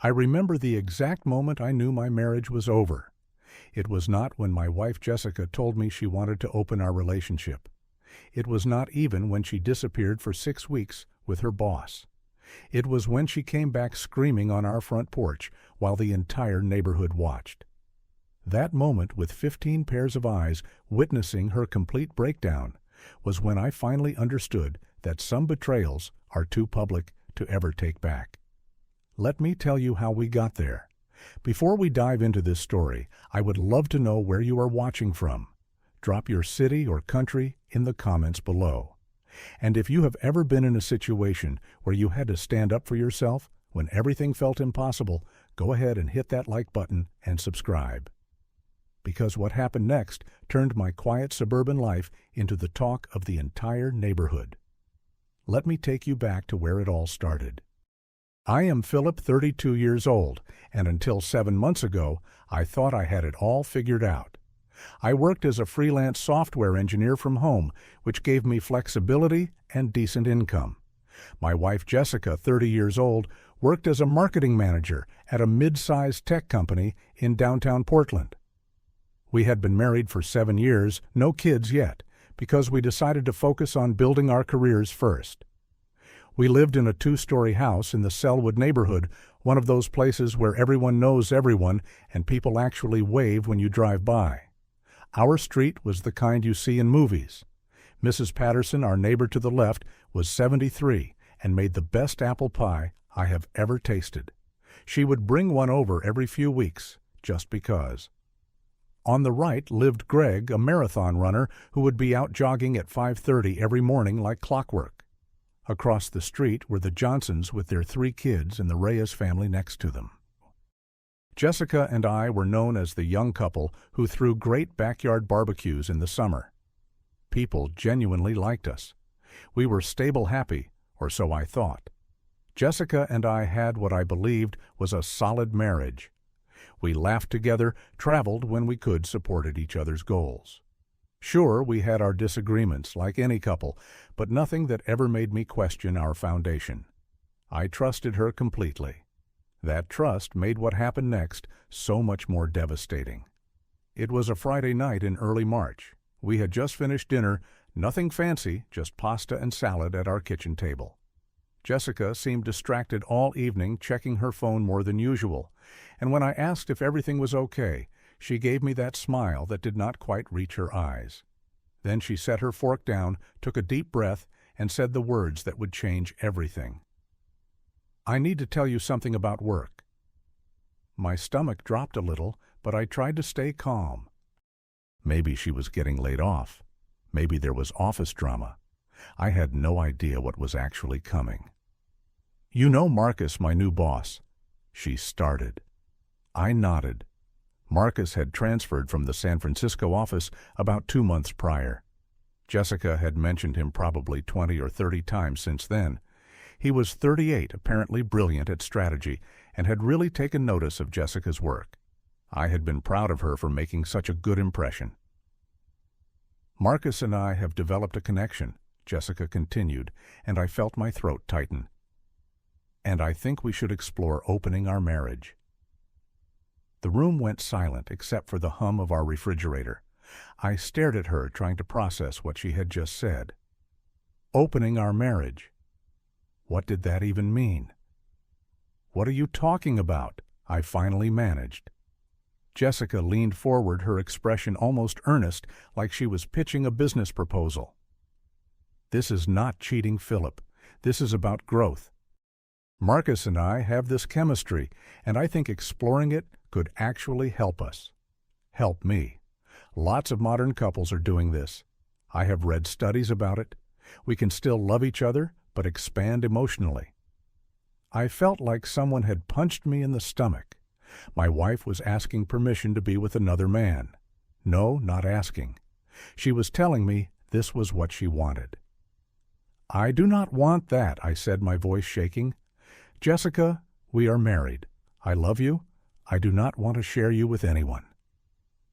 I remember the exact moment I knew my marriage was over. It was not when my wife Jessica told me she wanted to open our relationship. It was not even when she disappeared for 6 weeks with her boss. It was when she came back screaming on our front porch while the entire neighborhood watched. That moment, with 15 pairs of eyes witnessing her complete breakdown, was when I finally understood that some betrayals are too public to ever take back. Let me tell you how we got there. Before we dive into this story, I would love to know where you are watching from. Drop your city or country in the comments below. And if you have ever been in a situation where you had to stand up for yourself when everything felt impossible, go ahead and hit that like button and subscribe. Because what happened next turned my quiet suburban life into the talk of the entire neighborhood. Let me take you back to where it all started. I am Philip, 32 years old, and until 7 months ago, I thought I had it all figured out. I worked as a freelance software engineer from home, which gave me flexibility and decent income. My wife Jessica, 30 years old, worked as a marketing manager at a mid-sized tech company in downtown Portland. We had been married for 7 years, no kids yet, because we decided to focus on building our careers first. We lived in a 2-story house in the Selwood neighborhood, one of those places where everyone knows everyone and people actually wave when you drive by. Our street was the kind you see in movies. Mrs. Patterson, our neighbor to the left, was 73 and made the best apple pie I have ever tasted. She would bring one over every few weeks, just because. On the right lived Greg, a marathon runner who would be out jogging at 5:30 every morning like clockwork. Across the street were the Johnsons with their 3 kids and the Reyes family next to them. Jessica and I were known as the young couple who threw great backyard barbecues in the summer. People genuinely liked us. We were stable happy, or so I thought. Jessica and I had what I believed was a solid marriage. We laughed together, traveled when we could, supported each other's goals. Sure, we had our disagreements, like any couple, but nothing that ever made me question our foundation. I trusted her completely. That trust made what happened next so much more devastating. It was a Friday night in early March. We had just finished dinner, nothing fancy, just pasta and salad at our kitchen table. Jessica seemed distracted all evening, checking her phone more than usual, and when I asked if everything was okay, she gave me that smile that did not quite reach her eyes. Then she set her fork down, took a deep breath, and said the words that would change everything. "I need to tell you something about work." My stomach dropped a little, but I tried to stay calm. Maybe she was getting laid off. Maybe there was office drama. I had no idea what was actually coming. "You know Marcus, my new boss?" she started. I nodded. Marcus had transferred from the San Francisco office about 2 months prior. Jessica had mentioned him probably 20 or 30 times since then. He was 38, apparently brilliant at strategy, and had really taken notice of Jessica's work. I had been proud of her for making such a good impression. "Marcus and I have developed a connection," Jessica continued, and I felt my throat tighten. "And I think we should explore opening our marriage." The room went silent except for the hum of our refrigerator. I stared at her, trying to process what she had just said. Opening our marriage. What did that even mean? "What are you talking about?" I finally managed. Jessica leaned forward, her expression almost earnest, like she was pitching a business proposal. "This is not cheating, Philip. This is about growth. Marcus and I have this chemistry, and I think exploring it could actually help us. Help me. Lots of modern couples are doing this. I have read studies about it. We can still love each other, but expand emotionally." I felt like someone had punched me in the stomach. My wife was asking permission to be with another man. No, not asking. She was telling me this was what she wanted. "I do not want that," I said, my voice shaking. "Jessica, we are married. I love you. I do not want to share you with anyone."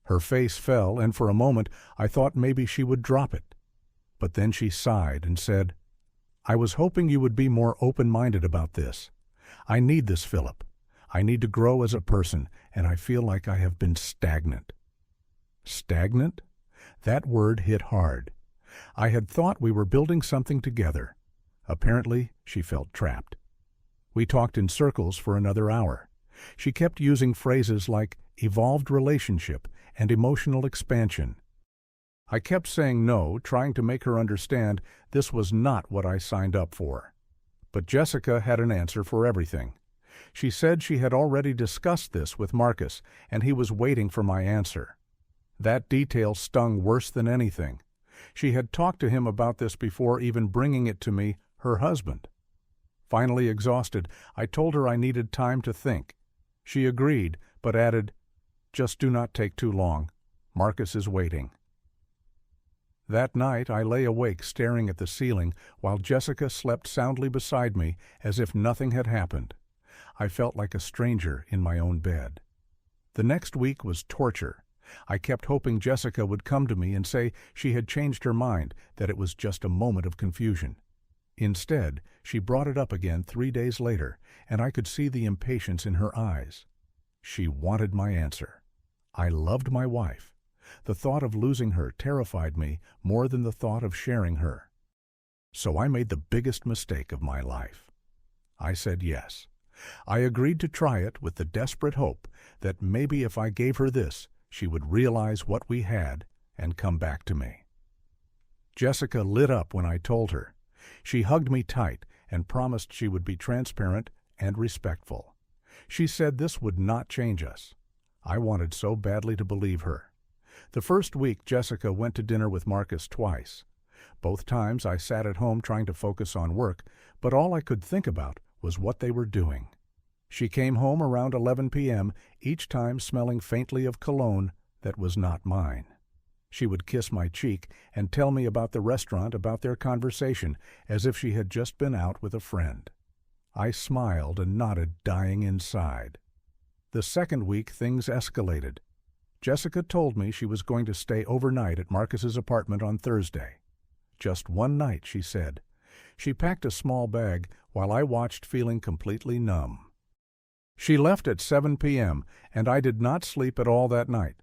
Her face fell, and for a moment I thought maybe she would drop it. But then she sighed and said, "I was hoping you would be more open-minded about this. I need this, Philip. I need to grow as a person, and I feel like I have been stagnant. Stagnant? That word hit hard. I had thought we were building something together. Apparently, she felt trapped. We talked in circles for another hour. She kept using phrases like evolved relationship and emotional expansion. I kept saying no, trying to make her understand this was not what I signed up for. But Jessica had an answer for everything. She said she had already discussed this with Marcus, and he was waiting for my answer. That detail stung worse than anything. She had talked to him about this before even bringing it to me, her husband. Finally exhausted, I told her I needed time to think. She agreed, but added, "Just do not take too long. Marcus is waiting." That night I lay awake staring at the ceiling while Jessica slept soundly beside me as if nothing had happened. I felt like a stranger in my own bed. The next week was torture. I kept hoping Jessica would come to me and say she had changed her mind, that it was just a moment of confusion. Instead, she brought it up again 3 days later, and I could see the impatience in her eyes. She wanted my answer. I loved my wife. The thought of losing her terrified me more than the thought of sharing her. So I made the biggest mistake of my life. I said yes. I agreed to try it with the desperate hope that maybe if I gave her this, she would realize what we had and come back to me. Jessica lit up when I told her. She hugged me tight and promised she would be transparent and respectful. She said this would not change us. I wanted so badly to believe her. The first week, Jessica went to dinner with Marcus twice. Both times I sat at home trying to focus on work, but all I could think about was what they were doing. She came home around 11 p.m., each time smelling faintly of cologne that was not mine. She would kiss my cheek and tell me about the restaurant, about their conversation, as if she had just been out with a friend. I smiled and nodded, dying inside. The second week, things escalated. Jessica told me she was going to stay overnight at Marcus's apartment on Thursday. Just one night, she said. She packed a small bag while I watched, feeling completely numb. She left at 7 p.m., and I did not sleep at all that night.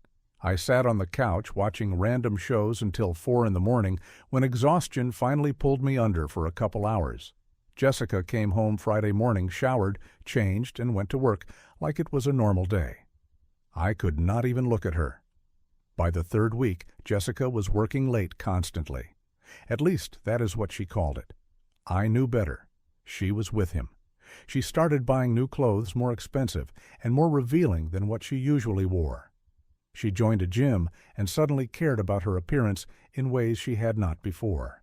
I sat on the couch watching random shows until 4 in the morning, when exhaustion finally pulled me under for a couple hours. Jessica came home Friday morning, showered, changed, and went to work like it was a normal day. I could not even look at her. By the third week, Jessica was working late constantly. At least that is what she called it. I knew better. She was with him. She started buying new clothes, more expensive and more revealing than what she usually wore. She joined a gym and suddenly cared about her appearance in ways she had not before.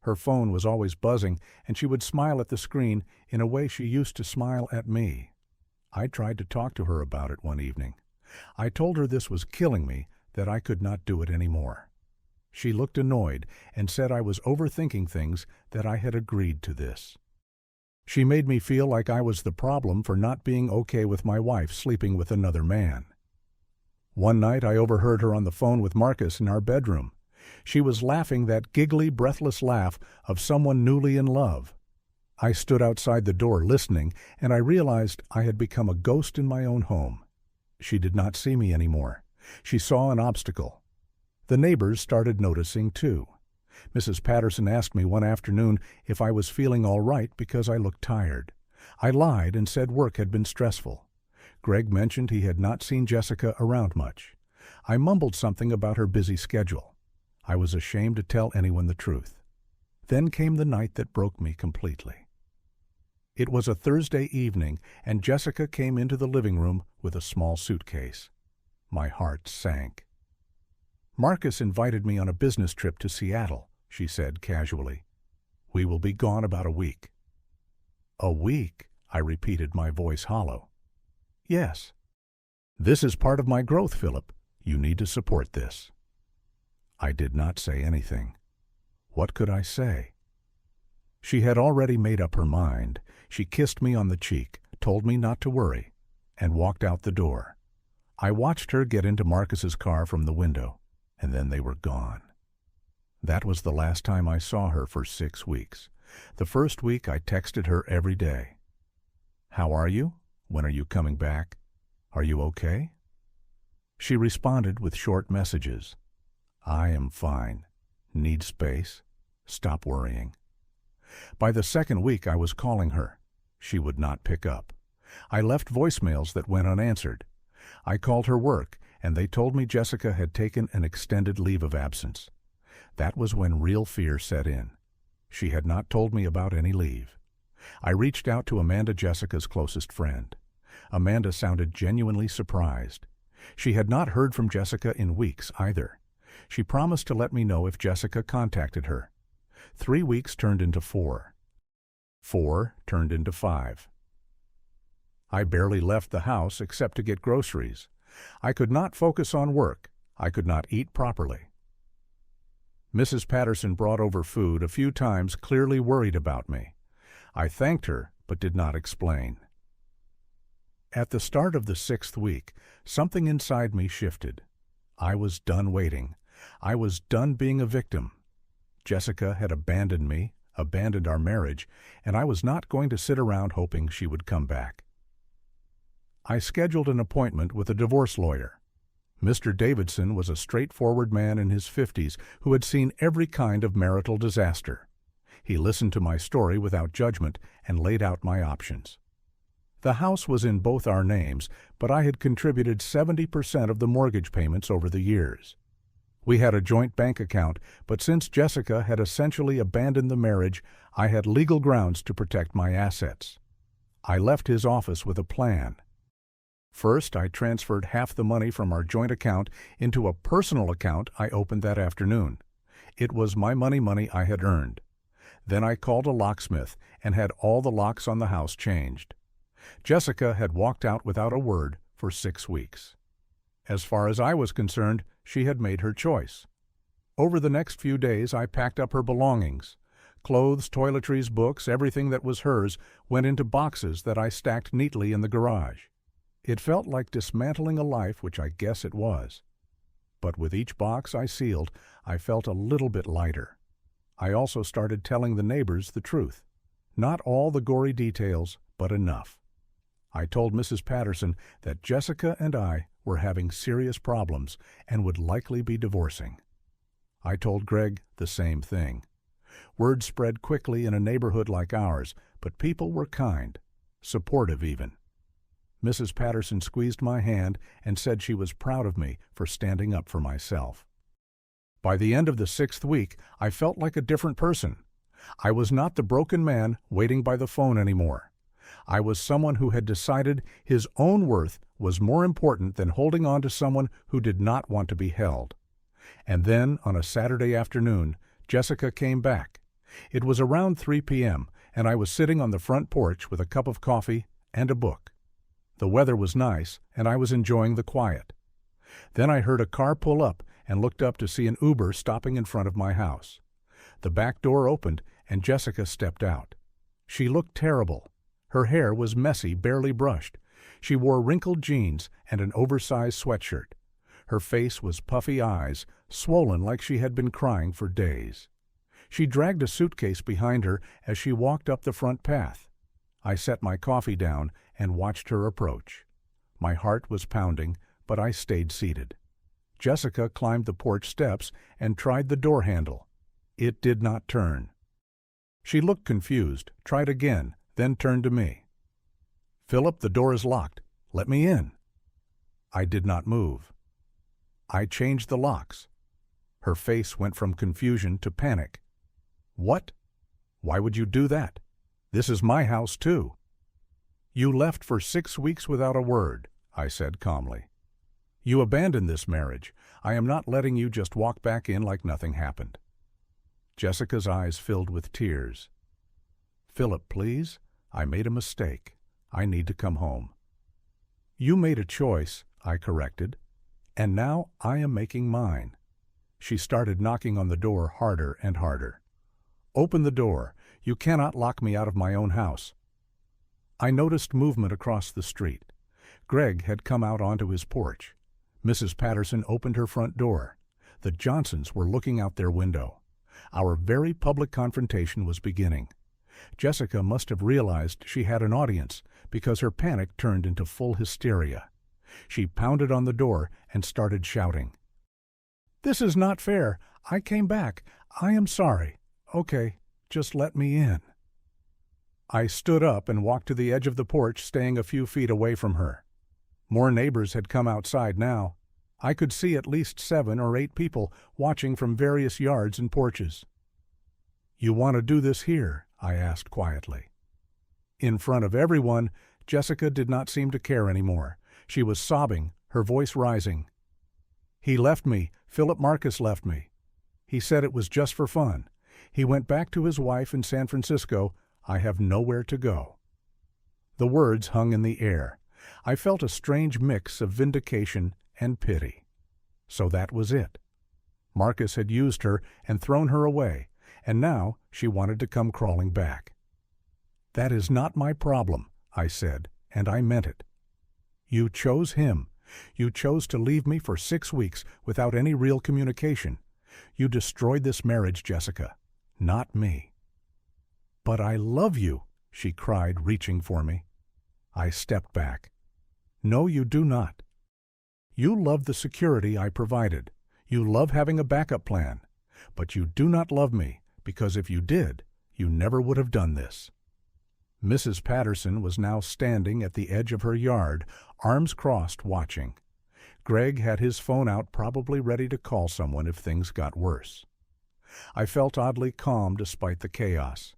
Her phone was always buzzing, and she would smile at the screen in a way she used to smile at me. I tried to talk to her about it one evening. I told her this was killing me, that I could not do it anymore. She looked annoyed and said I was overthinking things, that I had agreed to this. She made me feel like I was the problem for not being okay with my wife sleeping with another man. One night I overheard her on the phone with Marcus in our bedroom. She was laughing that giggly, breathless laugh of someone newly in love. I stood outside the door listening, and I realized I had become a ghost in my own home. She did not see me anymore. She saw an obstacle. The neighbors started noticing too. Mrs. Patterson asked me one afternoon if I was feeling all right because I looked tired. I lied and said work had been stressful. Greg mentioned he had not seen Jessica around much. I mumbled something about her busy schedule. I was ashamed to tell anyone the truth. Then came the night that broke me completely. It was a Thursday evening, and Jessica came into the living room with a small suitcase. My heart sank. "Marcus invited me on a business trip to Seattle," she said casually. "We will be gone about a week." "A week?" I repeated, my voice hollow. "Yes." "This is part of my growth, Philip. You need to support this." I did not say anything. What could I say? She had already made up her mind. She kissed me on the cheek, told me not to worry, and walked out the door. I watched her get into Marcus's car from the window, and then they were gone. That was the last time I saw her for 6 weeks. The first week I texted her every day. "How are you? When are you coming back? Are you okay? She responded with short messages. I am fine. Need space. Stop worrying. By the second week I was calling her. She would not pick up. I left voicemails that went unanswered. I called her work, and they told me Jessica had taken an extended leave of absence. That was when real fear set in. She had not told me about any leave. I reached out to Amanda, Jessica's closest friend. Amanda sounded genuinely surprised. She had not heard from Jessica in weeks either. She promised to let me know if Jessica contacted her. 3 weeks turned into 4. 4 turned into 5. I barely left the house except to get groceries. I could not focus on work. I could not eat properly. Mrs. Patterson brought over food a few times, clearly worried about me. I thanked her, but did not explain. At the start of the 6th week, something inside me shifted. I was done waiting. I was done being a victim. Jessica had abandoned me, abandoned our marriage, and I was not going to sit around hoping she would come back. I scheduled an appointment with a divorce lawyer. Mr. Davidson was a straightforward man in his 50s who had seen every kind of marital disaster. He listened to my story without judgment and laid out my options. The house was in both our names, but I had contributed 70% of the mortgage payments over the years. We had a joint bank account, but since Jessica had essentially abandoned the marriage, I had legal grounds to protect my assets. I left his office with a plan. First, I transferred half the money from our joint account into a personal account I opened that afternoon. It was my money I had earned. Then I called a locksmith and had all the locks on the house changed. Jessica had walked out without a word for 6 weeks. As far as I was concerned, she had made her choice. Over the next few days, I packed up her belongings. Clothes, toiletries, books, everything that was hers went into boxes that I stacked neatly in the garage. It felt like dismantling a life, which I guess it was. But with each box I sealed, I felt a little bit lighter. I also started telling the neighbors the truth. Not all the gory details, but enough. I told Mrs. Patterson that Jessica and I were having serious problems and would likely be divorcing. I told Greg the same thing. Word spread quickly in a neighborhood like ours, but people were kind, supportive even. Mrs. Patterson squeezed my hand and said she was proud of me for standing up for myself. By the end of the 6th week, I felt like a different person. I was not the broken man waiting by the phone anymore. I was someone who had decided his own worth was more important than holding on to someone who did not want to be held. And then, on a Saturday afternoon, Jessica came back. It was around 3 p.m., and I was sitting on the front porch with a cup of coffee and a book. The weather was nice, and I was enjoying the quiet. Then I heard a car pull up and looked up to see an Uber stopping in front of my house. The back door opened, and Jessica stepped out. She looked terrible. Her hair was messy, barely brushed. She wore wrinkled jeans and an oversized sweatshirt. Her face was puffy eyes, swollen like she had been crying for days. She dragged a suitcase behind her as she walked up the front path. I set my coffee down and watched her approach. My heart was pounding, but I stayed seated. Jessica climbed the porch steps and tried the door handle. It did not turn. She looked confused, tried again, then turned to me. "Philip, the door is locked. Let me in." I did not move. I changed the locks. Her face went from confusion to panic. "What? Why would you do that? This is my house, too." "You left for 6 weeks without a word," I said calmly. "You abandoned this marriage. I am not letting you just walk back in like nothing happened." Jessica's eyes filled with tears. "Philip, please. I made a mistake. I need to come home." "You made a choice," I corrected, "and now I am making mine." She started knocking on the door harder and harder. "Open the door. You cannot lock me out of my own house." I noticed movement across the street. Greg had come out onto his porch. Mrs. Patterson opened her front door. The Johnsons were looking out their window. Our very public confrontation was beginning. Jessica must have realized she had an audience because her panic turned into full hysteria. She pounded on the door and started shouting. "This is not fair. I came back. I am sorry. Okay, just let me in." I stood up and walked to the edge of the porch, staying a few feet away from her. More neighbors had come outside now. I could see at least 7 or 8 people watching from various yards and porches. "You want to do this here?" I asked quietly. In front of everyone, Jessica did not seem to care anymore. She was sobbing, her voice rising. "He left me. Philip Marcus left me. He said it was just for fun. He went back to his wife in San Francisco. I have nowhere to go." The words hung in the air. I felt a strange mix of vindication and pity. So that was it. Marcus had used her and thrown her away, and now she wanted to come crawling back. "That is not my problem," I said, and I meant it. "You chose him. You chose to leave me for 6 weeks without any real communication. You destroyed this marriage, Jessica, not me." "But I love you," she cried, reaching for me. I stepped back. "No, you do not. You love the security I provided. You love having a backup plan. But you do not love me, because if you did, you never would have done this." Mrs. Patterson was now standing at the edge of her yard, arms crossed, watching. Greg had his phone out, probably ready to call someone if things got worse. I felt oddly calm despite the chaos.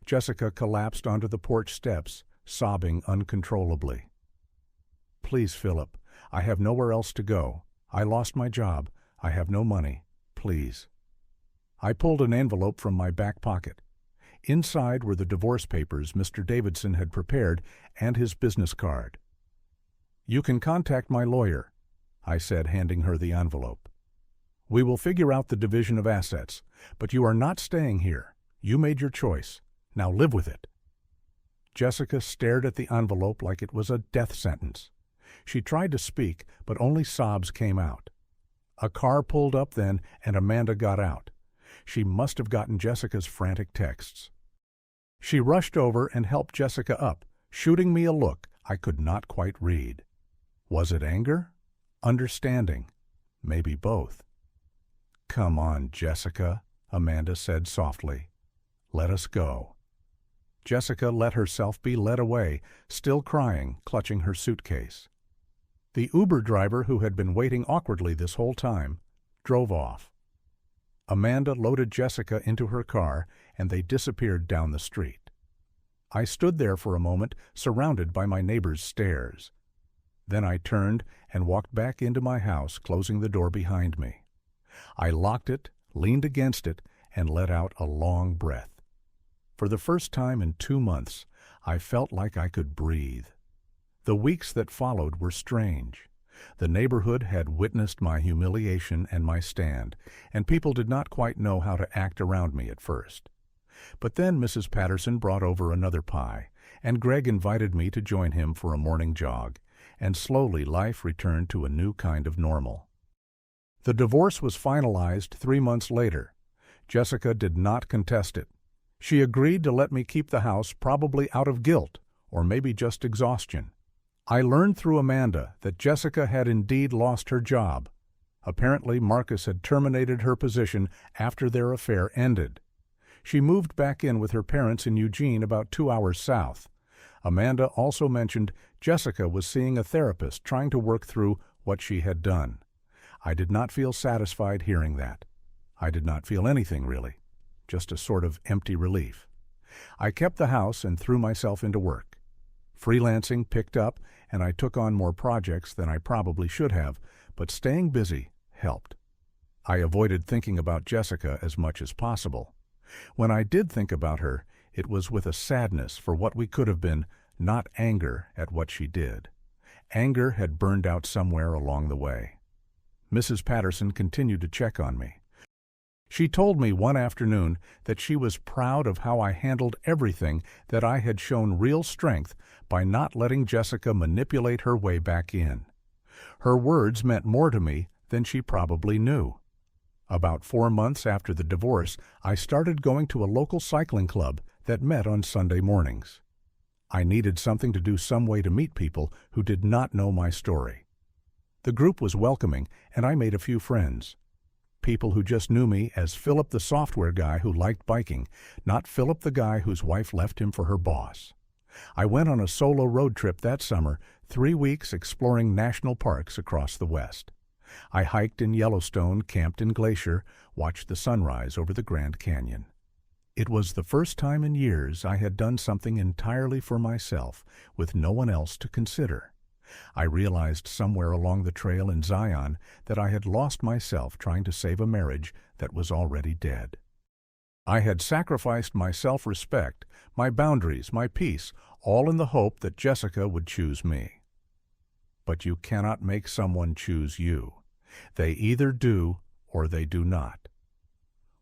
Jessica collapsed onto the porch steps, sobbing uncontrollably. "Please, Philip, I have nowhere else to go. I lost my job. I have no money. Please." I pulled an envelope from my back pocket. Inside were the divorce papers Mr. Davidson had prepared and his business card. "You can contact my lawyer," I said, handing her the envelope. "We will figure out the division of assets, but you are not staying here. You made your choice. Now live with it." Jessica stared at the envelope like it was a death sentence. She tried to speak, but only sobs came out. A car pulled up then, and Amanda got out. She must have gotten Jessica's frantic texts. She rushed over and helped Jessica up, shooting me a look I could not quite read. Was it anger? Understanding? Maybe both. "Come on, Jessica," Amanda said softly. "Let us go." Jessica let herself be led away, still crying, clutching her suitcase. The Uber driver, who had been waiting awkwardly this whole time, drove off. Amanda loaded Jessica into her car, and they disappeared down the street. I stood there for a moment, surrounded by my neighbor's stares. Then I turned and walked back into my house, closing the door behind me. I locked it, leaned against it, and let out a long breath. For the first time in 2 months, I felt like I could breathe. The weeks that followed were strange. The neighborhood had witnessed my humiliation and my stand, and people did not quite know how to act around me at first. But then Mrs. Patterson brought over another pie, and Greg invited me to join him for a morning jog, and slowly life returned to a new kind of normal. The divorce was finalized 3 months later. Jessica did not contest it. She agreed to let me keep the house, probably out of guilt, or maybe just exhaustion. I learned through Amanda that Jessica had indeed lost her job. Apparently, Marcus had terminated her position after their affair ended. She moved back in with her parents in Eugene, about 2 hours south. Amanda also mentioned Jessica was seeing a therapist trying to work through what she had done. I did not feel satisfied hearing that. I did not feel anything, really, just a sort of empty relief. I kept the house and threw myself into work. Freelancing picked up, and I took on more projects than I probably should have, but staying busy helped. I avoided thinking about Jessica as much as possible. When I did think about her, it was with a sadness for what we could have been, not anger at what she did. Anger had burned out somewhere along the way. Mrs. Patterson continued to check on me. She told me one afternoon that she was proud of how I handled everything, that I had shown real strength by not letting Jessica manipulate her way back in. Her words meant more to me than she probably knew. About 4 months after the divorce, I started going to a local cycling club that met on Sunday mornings. I needed something to do, some way to meet people who did not know my story. The group was welcoming, and I made a few friends. People who just knew me as Philip the software guy who liked biking, not Philip the guy whose wife left him for her boss. I went on a solo road trip that summer, 3 weeks exploring national parks across the West. I hiked in Yellowstone, camped in Glacier, watched the sunrise over the Grand Canyon. It was the first time in years I had done something entirely for myself, with no one else to consider. I realized somewhere along the trail in Zion that I had lost myself trying to save a marriage that was already dead. I had sacrificed my self-respect, my boundaries, my peace, all in the hope that Jessica would choose me. But you cannot make someone choose you. They either do or they do not.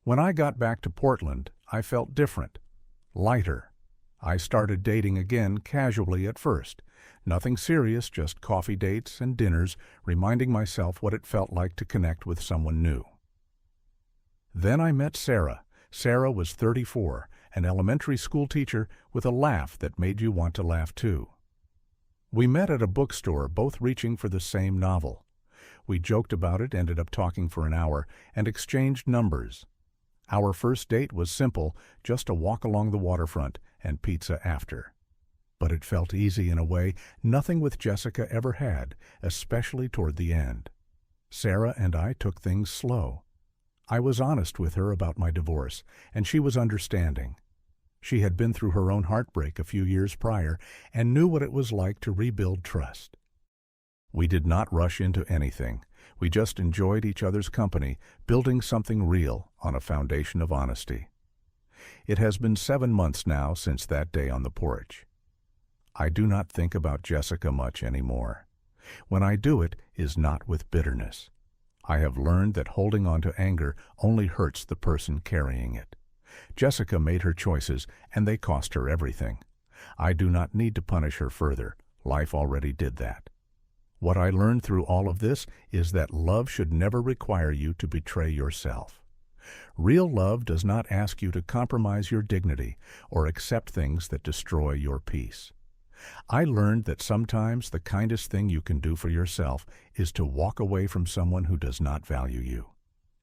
When I got back to Portland, I felt different, lighter. I started dating again casually at first. Nothing serious, just coffee dates and dinners, reminding myself what it felt like to connect with someone new. Then I met Sarah. Sarah was 34, an elementary school teacher with a laugh that made you want to laugh too. We met at a bookstore, both reaching for the same novel. We joked about it, ended up talking for an hour, and exchanged numbers. Our first date was simple, just a walk along the waterfront and pizza after. But it felt easy in a way nothing with Jessica ever had, especially toward the end. Sarah and I took things slow. I was honest with her about my divorce, and she was understanding. She had been through her own heartbreak a few years prior and knew what it was like to rebuild trust. We did not rush into anything. We just enjoyed each other's company, building something real on a foundation of honesty. It has been 7 months now since that day on the porch. I do not think about Jessica much anymore. When I do, it is not with bitterness. I have learned that holding on to anger only hurts the person carrying it. Jessica made her choices, and they cost her everything. I do not need to punish her further. Life already did that. What I learned through all of this is that love should never require you to betray yourself. Real love does not ask you to compromise your dignity or accept things that destroy your peace. I learned that sometimes the kindest thing you can do for yourself is to walk away from someone who does not value you.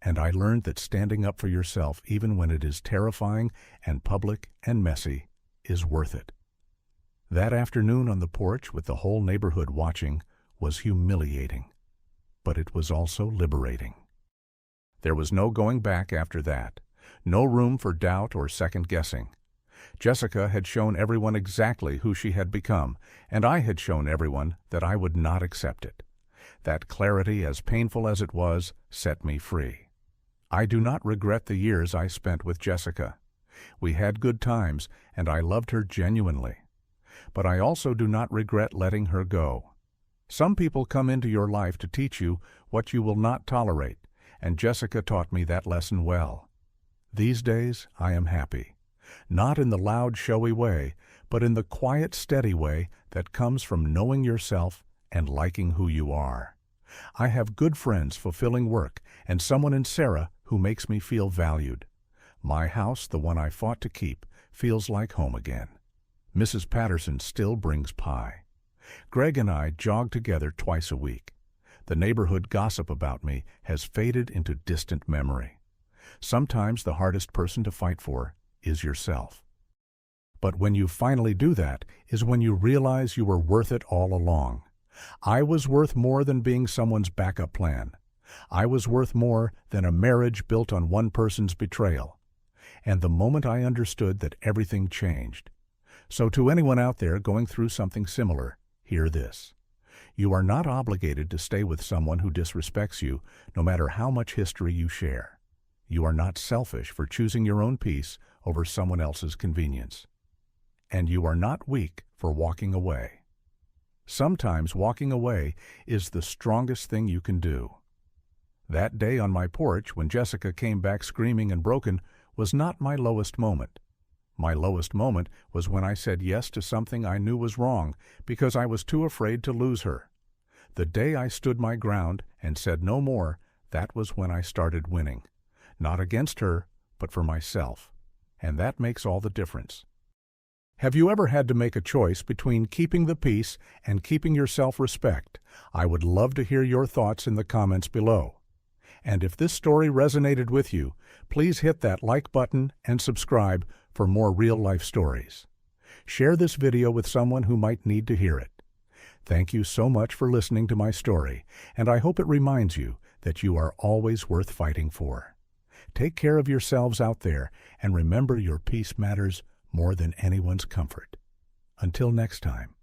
And I learned that standing up for yourself, even when it is terrifying and public and messy, is worth it. That afternoon on the porch with the whole neighborhood watching was humiliating, but it was also liberating. There was no going back after that, no room for doubt or second-guessing. Jessica had shown everyone exactly who she had become, and I had shown everyone that I would not accept it. That clarity, as painful as it was, set me free. I do not regret the years I spent with Jessica. We had good times, and I loved her genuinely. But I also do not regret letting her go. Some people come into your life to teach you what you will not tolerate, and Jessica taught me that lesson well. These days, I am happy. Not in the loud, showy way, but in the quiet, steady way that comes from knowing yourself and liking who you are. I have good friends fulfilling work, and someone in Sarah who makes me feel valued. My house, the one I fought to keep, feels like home again. Mrs. Patterson still brings pie. Greg and I jog together twice a week. The neighborhood gossip about me has faded into distant memory. Sometimes the hardest person to fight for is yourself. But when you finally do that is when you realize you were worth it all along. I was worth more than being someone's backup plan. I was worth more than a marriage built on one person's betrayal. And the moment I understood that, everything changed. So to anyone out there going through something similar, hear this. You are not obligated to stay with someone who disrespects you, no matter how much history you share. You are not selfish for choosing your own peace over someone else's convenience. And you are not weak for walking away. Sometimes walking away is the strongest thing you can do. That day on my porch, when Jessica came back screaming and broken, was not my lowest moment. My lowest moment was when I said yes to something I knew was wrong because I was too afraid to lose her. The day I stood my ground and said no more, that was when I started winning. Not against her, but for myself. And that makes all the difference. Have you ever had to make a choice between keeping the peace and keeping your self-respect? I would love to hear your thoughts in the comments below. And if this story resonated with you, please hit that like button and subscribe for more real-life stories. Share this video with someone who might need to hear it. Thank you so much for listening to my story, and I hope it reminds you that you are always worth fighting for. Take care of yourselves out there, and remember your peace matters more than anyone's comfort. Until next time.